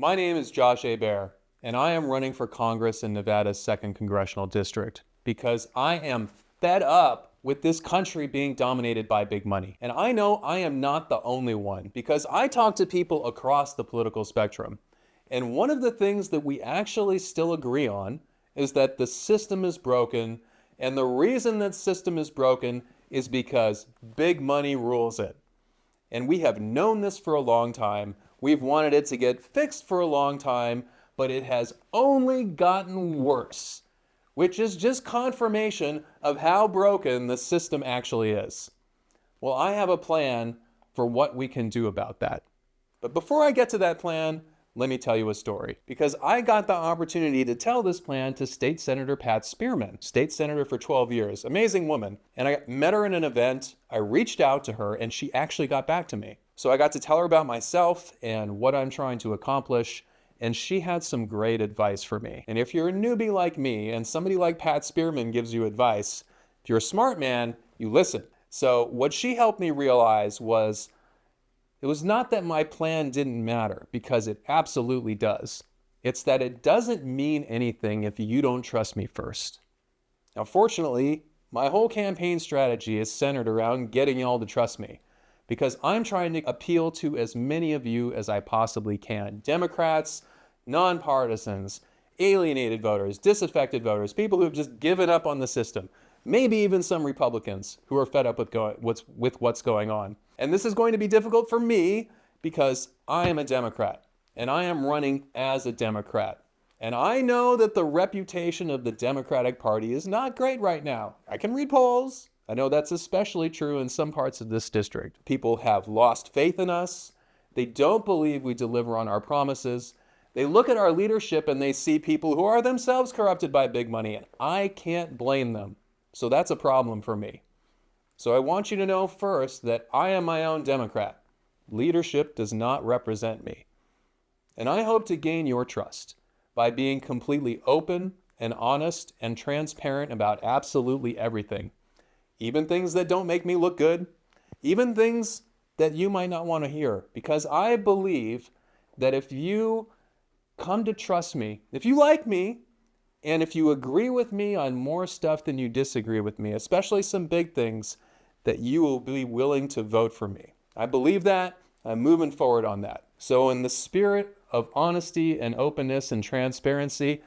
My name is Josh Hebert, and I am running for Congress in Nevada's 2nd Congressional District because I am fed up with this country being dominated by big money. And I know I am not the only one because I talk to people across the political spectrum. And one of the things that we actually still agree on is that the system is broken, and the reason that system is broken is because big money rules it. And we have known this for a long time. We've wanted it to get fixed for a long time, but it has only gotten worse, which is just confirmation of how broken the system actually is. Well, I have a plan for what we can do about that. But before I get to that plan, let me tell you a story, because I got the opportunity to tell this plan to State Senator Pat Spearman, state senator for 12 years, amazing woman. And I met her in an event, I reached out to her, and she actually got back to me. So I got to tell her about myself and what I'm trying to accomplish, and she had some great advice for me. And if you're a newbie like me, and somebody like Pat Spearman gives you advice, if you're a smart man, you listen. So what she helped me realize was, it was not that my plan didn't matter, because it absolutely does. It's that it doesn't mean anything if you don't trust me first. Now, fortunately, my whole campaign strategy is centered around getting y'all to trust me, because I'm trying to appeal to as many of you as I possibly can. Democrats, nonpartisans, alienated voters, disaffected voters, people who have just given up on the system. Maybe even some Republicans who are fed up with what's going on. And this is going to be difficult for me because I am a Democrat and I am running as a Democrat. And I know that the reputation of the Democratic Party is not great right now. I can read polls. I know that's especially true in some parts of this district. People have lost faith in us. They don't believe we deliver on our promises. They look at our leadership and they see people who are themselves corrupted by big money, and I can't blame them. So that's a problem for me. So I want you to know first that I am my own Democrat. Leadership does not represent me. And I hope to gain your trust by being completely open and honest and transparent about absolutely everything. Even things that don't make me look good, even things that you might not want to hear. Because I believe that if you come to trust me, if you like me, and if you agree with me on more stuff than you disagree with me, especially some big things, that you will be willing to vote for me. I believe that. I'm moving forward on that. So in the spirit of honesty and openness and transparency,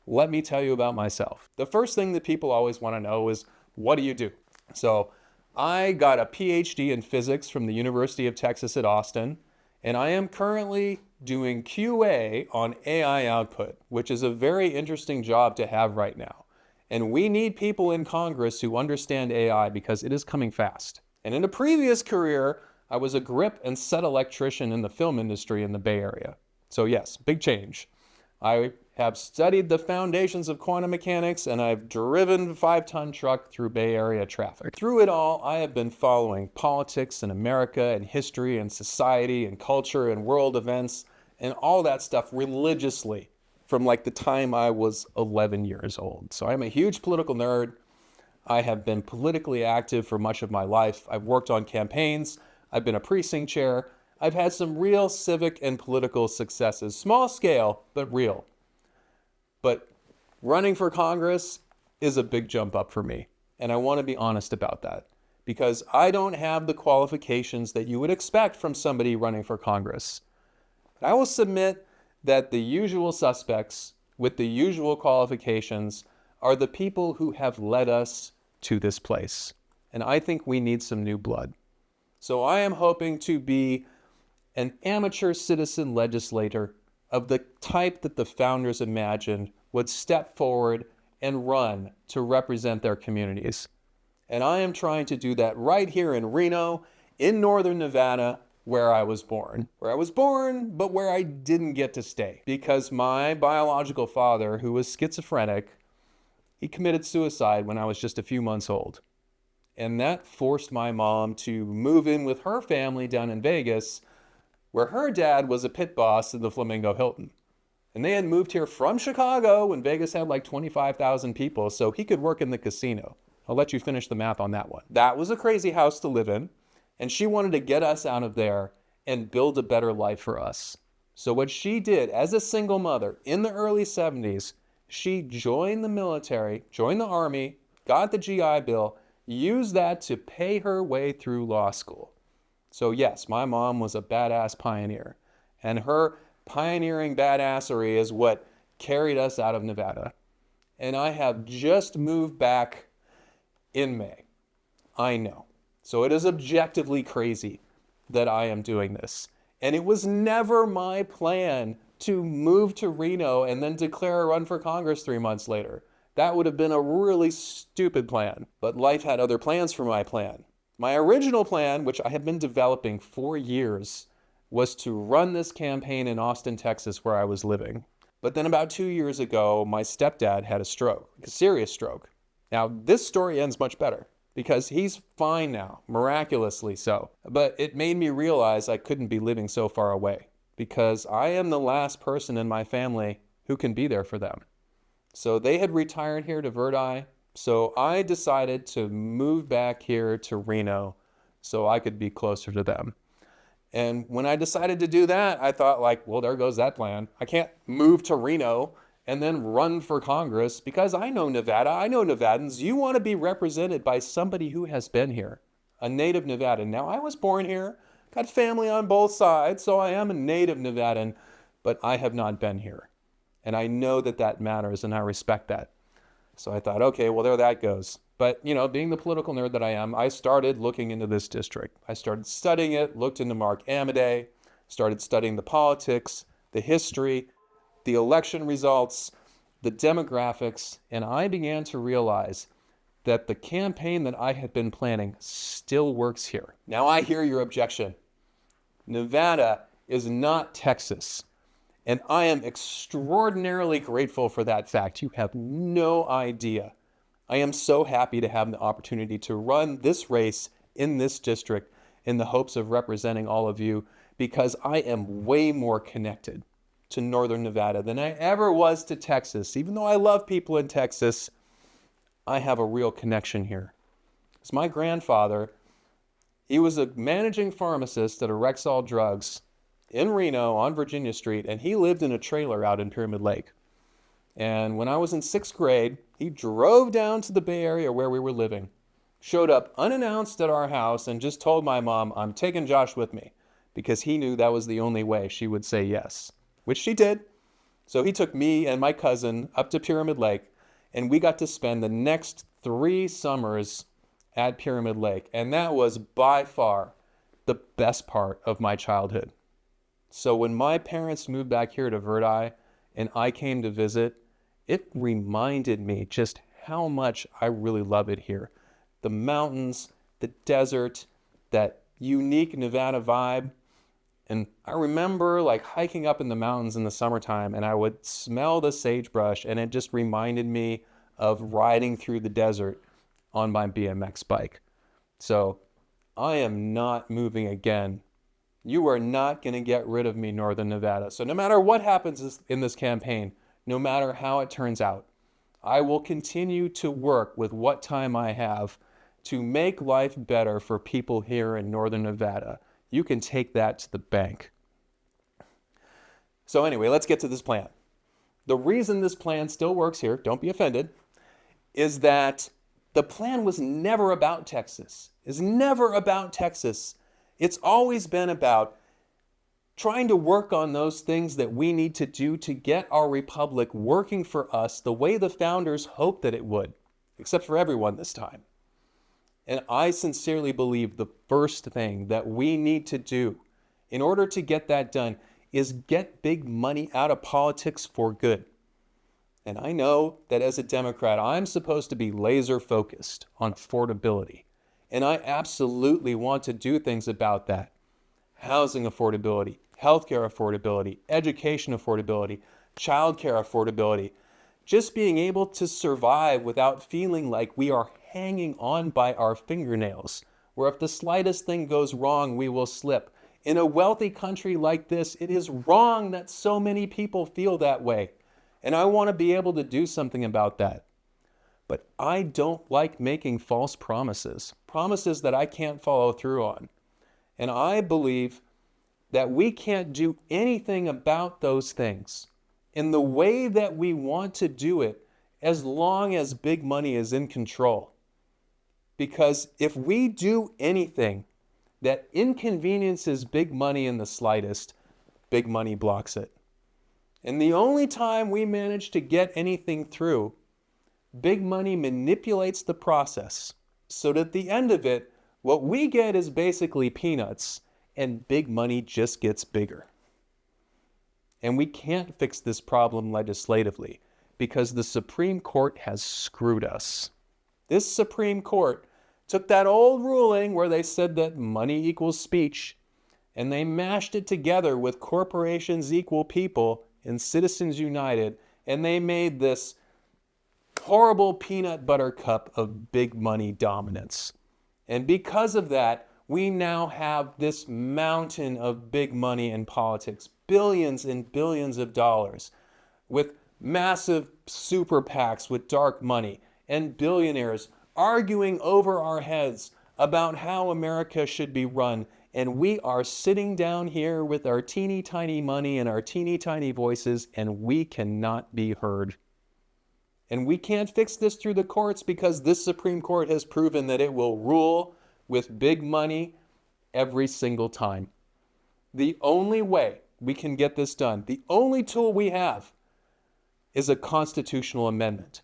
let me tell you about myself. The first thing that people always want to know is, what do you do? So I got a PhD in physics from the University of Texas at Austin, and I am currently doing QA on AI output, which is a very interesting job to have right now. And we need people in Congress who understand AI because it is coming fast. And in a previous career, I was a grip and set electrician in the film industry in the Bay Area. So yes, big change. I have studied the foundations of quantum mechanics, and I've driven a 5-ton truck through Bay Area traffic. Through it all, I have been following politics in America and history and society and culture and world events and all that stuff religiously from like the time I was 11 years old. So I'm a huge political nerd. I have been politically active for much of my life. I've worked on campaigns. I've been a precinct chair. I've had some real civic and political successes, small scale, but real. But running for Congress is a big jump up for me. And I want to be honest about that because I don't have the qualifications that you would expect from somebody running for Congress. I will submit that the usual suspects with the usual qualifications are the people who have led us to this place. And I think we need some new blood. So I am hoping to be an amateur citizen legislator of the type that the founders imagined would step forward and run to represent their communities. And I am trying to do that right here in Reno, in northern Nevada, where I was born. Where I was born, but where I didn't get to stay. Because my biological father, who was schizophrenic, he committed suicide when I was just a few months old. And that forced my mom to move in with her family down in Vegas, where her dad was a pit boss in the Flamingo Hilton. And they had moved here from Chicago when Vegas had like 25,000 people, so he could work in the casino. I'll let you finish the math on that one. That was a crazy house to live in, and she wanted to get us out of there and build a better life for us. So what she did as a single mother in the early 70s, she joined the military, joined the army, got the GI Bill, used that to pay her way through law school. So yes, my mom was a badass pioneer, and her pioneering badassery is what carried us out of Nevada. And I have just moved back in May. I know. So it is objectively crazy that I am doing this. And it was never my plan to move to Reno and then declare a run for Congress 3 months later. That would have been a really stupid plan. But life had other plans for my plan. My original plan, which I had been developing for years, was to run this campaign in Austin, Texas, where I was living. But then about 2 years ago, my stepdad had a stroke, a serious stroke. Now, this story ends much better because he's fine now, miraculously so. But it made me realize I couldn't be living so far away because I am the last person in my family who can be there for them. So they had retired here to Verdi. So I decided to move back here to Reno so I could be closer to them. And when I decided to do that, I thought like, well, there goes that plan. I can't move to Reno and then run for Congress because I know Nevada. I know Nevadans. You want to be represented by somebody who has been here, a native Nevadan. Now, I was born here, got family on both sides, so I am a native Nevadan, but I have not been here. And I know that that matters, and I respect that. So I thought, okay, well, there that goes. But, you know, being the political nerd that I am, I started looking into this district. I started studying it, looked into Mark Amodei, started studying the politics, the history, the election results, the demographics, and I began to realize that the campaign that I had been planning still works here. Now I hear your objection. Nevada is not Texas. And I am extraordinarily grateful for that fact. You have no idea. I am so happy to have the opportunity to run this race in this district in the hopes of representing all of you because I am way more connected to Northern Nevada than I ever was to Texas. Even though I love people in Texas, I have a real connection here. It's my grandfather. He was a managing pharmacist at a Rexall Drugs in Reno on Virginia Street, and he lived in a trailer out in Pyramid Lake. And when I was in 6th grade, he drove down to the Bay Area where we were living, showed up unannounced at our house, and just told my mom, I'm taking Josh with me, because he knew that was the only way she would say yes, which she did. So he took me and my cousin up to Pyramid Lake, and we got to spend the next 3 summers at Pyramid Lake. And that was by far the best part of my childhood. So when my parents moved back here to Verdi and I came to visit, it reminded me just how much I really love it here. The mountains, the desert, that unique Nevada vibe. And I remember like hiking up in the mountains in the summertime and I would smell the sagebrush and it just reminded me of riding through the desert on my BMX bike. So I am not moving again. You are not going to get rid of me, Northern Nevada. So no matter what happens in this campaign, no matter how it turns out, I will continue to work with what time I have to make life better for people here in Northern Nevada. You can take that to the bank. So anyway, let's get to this plan. The reason this plan still works here, don't be offended, is that the plan was never about Texas. It's never about Texas. It's always been about trying to work on those things that we need to do to get our republic working for us the way the founders hoped that it would, except for everyone this time. And I sincerely believe the first thing that we need to do in order to get that done is get big money out of politics for good. And I know that as a Democrat, I'm supposed to be laser focused on affordability. And I absolutely want to do things about that. Housing affordability, healthcare affordability, education affordability, childcare affordability. Just being able to survive without feeling like we are hanging on by our fingernails, where if the slightest thing goes wrong, we will slip. In a wealthy country like this, it is wrong that so many people feel that way. And I want to be able to do something about that. But I don't like making false promises that I can't follow through on. And I believe that we can't do anything about those things in the way that we want to do it as long as big money is in control. Because if we do anything that inconveniences big money in the slightest, big money blocks it. And the only time we manage to get anything through, big money manipulates the process so that at the end of it, what we get is basically peanuts, and big money just gets bigger. And we can't fix this problem legislatively because the Supreme Court has screwed us. This Supreme Court took that old ruling where they said that money equals speech, and they mashed it together with corporations equal people in Citizens United, and they made this horrible peanut butter cup of big money dominance. And because of that, we now have this mountain of big money in politics, billions and billions of dollars, with massive super PACs with dark money, and billionaires arguing over our heads about how America should be run. And we are sitting down here with our teeny tiny money and our teeny tiny voices, and we cannot be heard. And we can't fix this through the courts because this Supreme Court has proven that it will rule with big money every single time. The only way we can get this done, the only tool we have, is a constitutional amendment.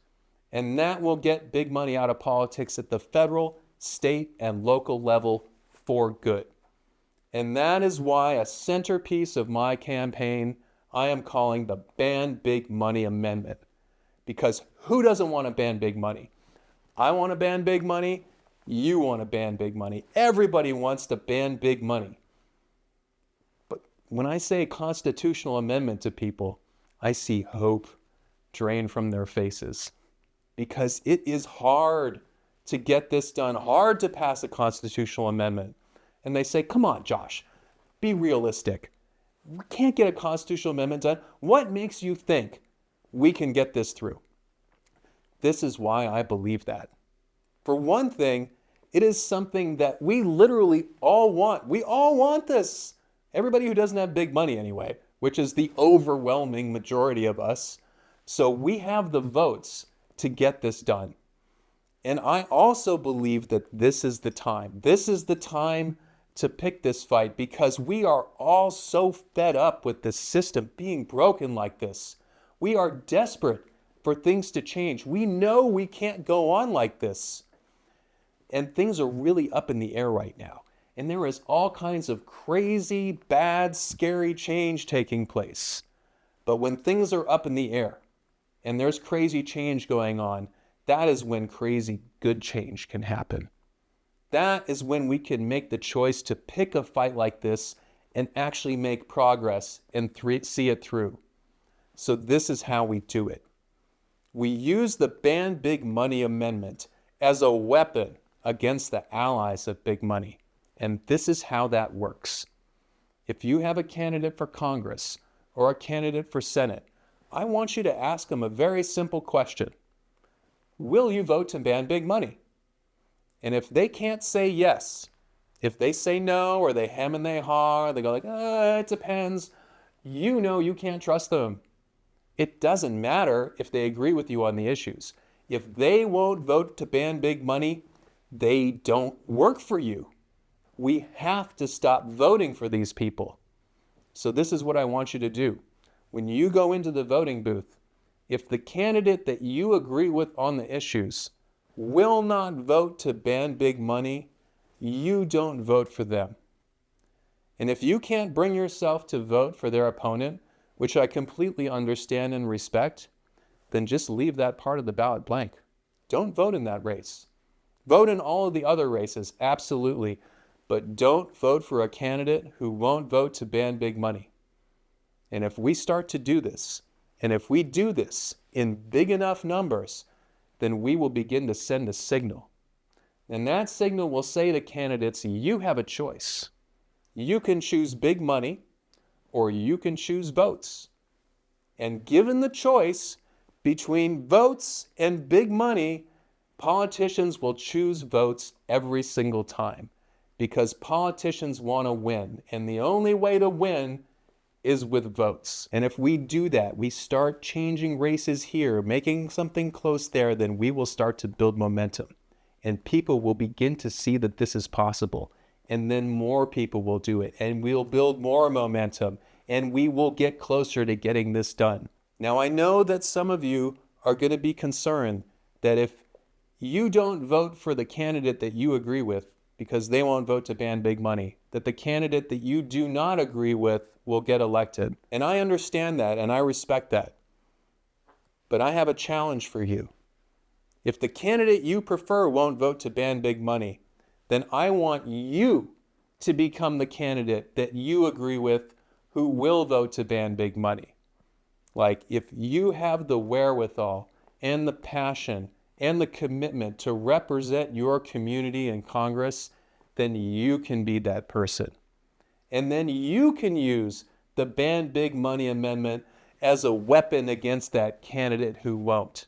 And that will get big money out of politics at the federal, state, and local level for good. And that is why a centerpiece of my campaign I am calling the Ban Big Money Amendment. Because who doesn't want to ban big money? I want to ban big money. You want to ban big money. Everybody wants to ban big money. But when I say constitutional amendment to people, I see hope drain from their faces. Because it is hard to get this done, hard to pass a constitutional amendment. And they say, come on, Josh, be realistic. We can't get a constitutional amendment done. What makes you think we can get this through? This is why I believe that. For one thing, it is something that we literally all want. We all want this. Everybody who doesn't have big money anyway, which is the overwhelming majority of us. So we have the votes to get this done. And I also believe that this is the time. This is the time to pick this fight because we are all so fed up with this system being broken like this. We are desperate for things to change. We know we can't go on like this. And things are really up in the air right now. And there is all kinds of crazy, bad, scary change taking place. But when things are up in the air and there's crazy change going on, that is when crazy good change can happen. That is when we can make the choice to pick a fight like this and actually make progress and see it through. So this is how we do it. We use the Ban Big Money Amendment as a weapon against the allies of big money. And this is how that works. If you have a candidate for Congress or a candidate for Senate, I want you to ask them a very simple question. Will you vote to ban big money? And if they can't say yes, if they say no, or they hem and they haw, they go like, it depends, you know you can't trust them. It doesn't matter if they agree with you on the issues. If they won't vote to ban big money, they don't work for you. We have to stop voting for these people. So this is what I want you to do. When you go into the voting booth, if the candidate that you agree with on the issues will not vote to ban big money, you don't vote for them. And if you can't bring yourself to vote for their opponent, which I completely understand and respect, then just leave that part of the ballot blank. Don't vote in that race. Vote in all of the other races, absolutely, but don't vote for a candidate who won't vote to ban big money. And if we start to do this, and if we do this in big enough numbers, then we will begin to send a signal. And that signal will say to candidates, you have a choice. You can choose big money, or you can choose votes. And given the choice between votes and big money, politicians will choose votes every single time. because politicians want to win. And the only way to win is with votes. And if we do that, we start changing races here, making something close there, then we will start to build momentum. And people will begin to see that this is possible. And then more people will do it. And we'll build more momentum. And we will get closer to getting this done. Now, I know that some of you are going to be concerned that if you don't vote for the candidate that you agree with, because they won't vote to ban big money, that the candidate that you do not agree with will get elected. And I understand that and I respect that. But I have a challenge for you. If the candidate you prefer won't vote to ban big money, then I want you to become the candidate that you agree with who will vote to ban big money. Like, if you have the wherewithal and the passion and the commitment to represent your community in Congress, then you can be that person. And then you can use the Ban Big Money Amendment as a weapon against that candidate who won't.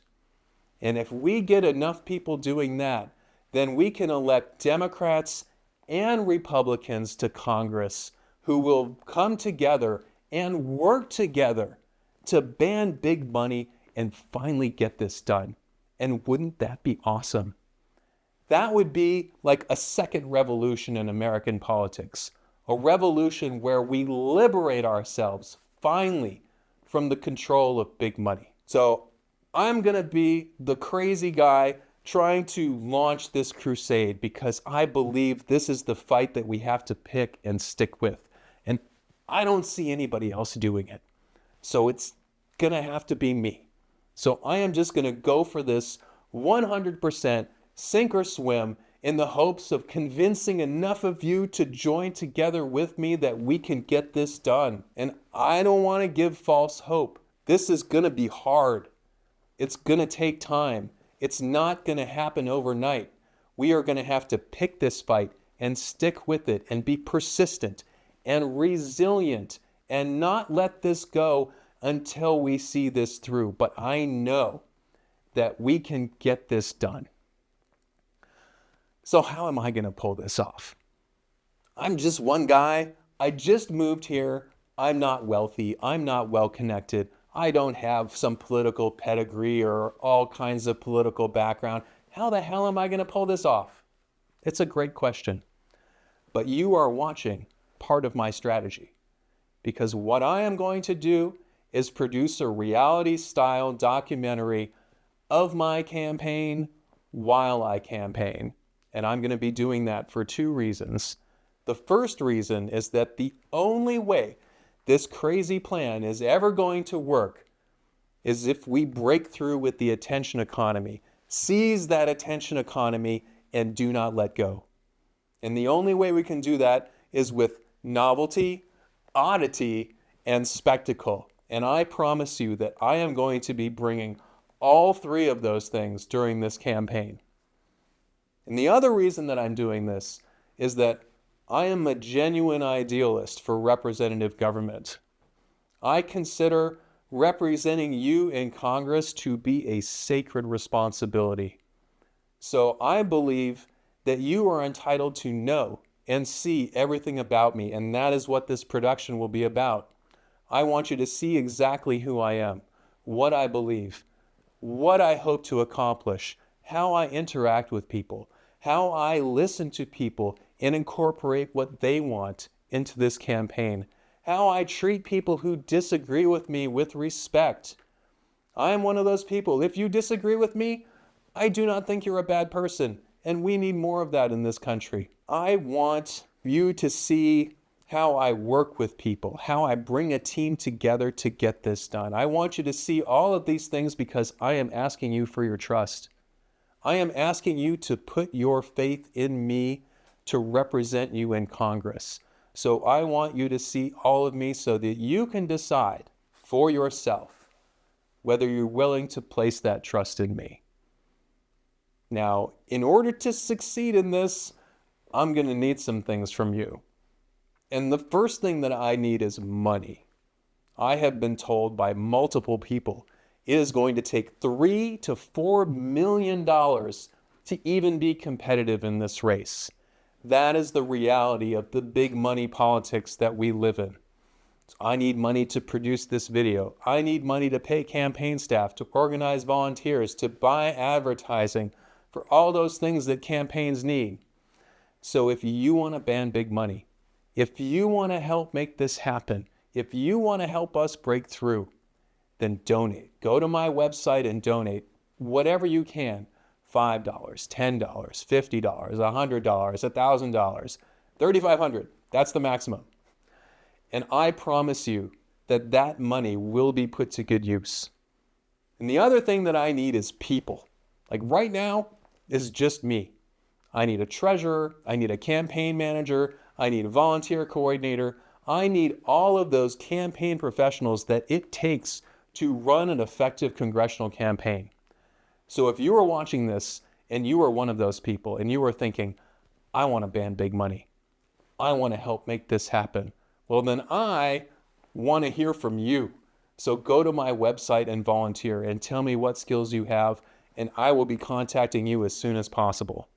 And if we get enough people doing that, then we can elect Democrats and Republicans to Congress who will come together and work together to ban big money and finally get this done. And wouldn't that be awesome? That would be like a second revolution in American politics. A revolution where we liberate ourselves finally from the control of big money. So I'm going to be the crazy guy trying to launch this crusade because I believe this is the fight that we have to pick and stick with. And I don't see anybody else doing it. So it's going to have to be me. So I am just going to go for this 100% sink or swim in the hopes of convincing enough of you to join together with me that we can get this done. And I don't want to give false hope. This is going to be hard. It's going to take time. It's not going to happen overnight. We are going to have to pick this fight and stick with it and be persistent and resilient and not let this go until we see this through. But I know that we can get this done. So how am I going to pull this off? I'm just one guy. I just moved here. I'm not wealthy. I'm not well connected. I don't have some political pedigree or all kinds of political background. How the hell am I going to pull this off? It's a great question. But you are watching part of my strategy. Because what I am going to do is produce a reality-style documentary of my campaign while I campaign. And I'm going to be doing that for two reasons. The first reason is that the only way this crazy plan is ever going to work is if we break through with the attention economy, seize that attention economy, and do not let go. And the only way we can do that is with novelty, oddity, and spectacle. And I promise you that I am going to be bringing all three of those things during this campaign. And the other reason that I'm doing this is that I am a genuine idealist for representative government. I consider representing you in Congress to be a sacred responsibility. So I believe that you are entitled to know and see everything about me, and that is what this production will be about. I want you to see exactly who I am, what I believe, what I hope to accomplish, how I interact with people, how I listen to people and incorporate what they want into this campaign, how I treat people who disagree with me with respect. I am one of those people. If you disagree with me, I do not think you're a bad person, and we need more of that in this country. I want you to see how I work with people, how I bring a team together to get this done. I want you to see all of these things because I am asking you for your trust. I am asking you to put your faith in me to represent you in Congress. So I want you to see all of me so that you can decide for yourself whether you're willing to place that trust in me. Now, in order to succeed in this, I'm going to need some things from you. And the first thing that I need is money. I have been told by multiple people it is going to take $3 to $4 million to even be competitive in this race. That is the reality of the big money politics that we live in. So I need money to produce this video. I need money to pay campaign staff, to organize volunteers, to buy advertising, for all those things that campaigns need. So if you want to ban big money, if you want to help make this happen, if you want to help us break through, then donate. Go to my website and donate whatever you can. $5, $10, $50, $100, $1,000, $3,500. That's the maximum. And I promise you that that money will be put to good use. And the other thing that I need is people. Like right now, it's just me. I need a treasurer. I need a campaign manager. I need a volunteer coordinator. I need all of those campaign professionals that it takes to run an effective congressional campaign. So if you are watching this and you are one of those people and you are thinking, I want to ban big money, I want to help make this happen, well, then I want to hear from you. So go to my website and volunteer and tell me what skills you have, and I will be contacting you as soon as possible.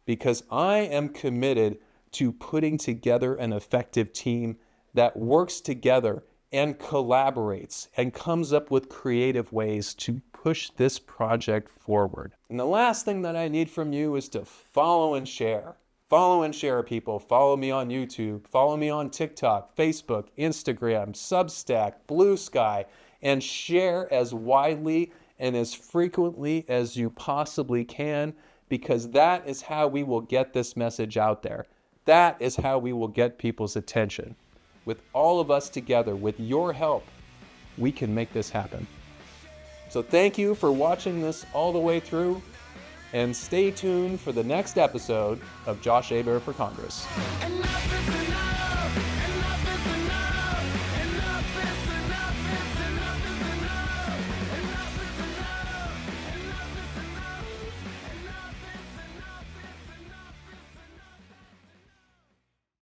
Because I am committed to putting together an effective team that works together and collaborates and comes up with creative ways to push this project forward. And the last thing that I need from you is to follow and share. Follow and share, people. Follow me on YouTube. Follow me on TikTok, Facebook, Instagram, Substack, Blue Sky, and share as widely and as frequently as you possibly can, because that is how we will get this message out there. That is how we will get people's attention. With all of us together, with your help, we can make this happen. So thank you for watching this all the way through, and stay tuned for the next episode of Josh Hebert for Congress.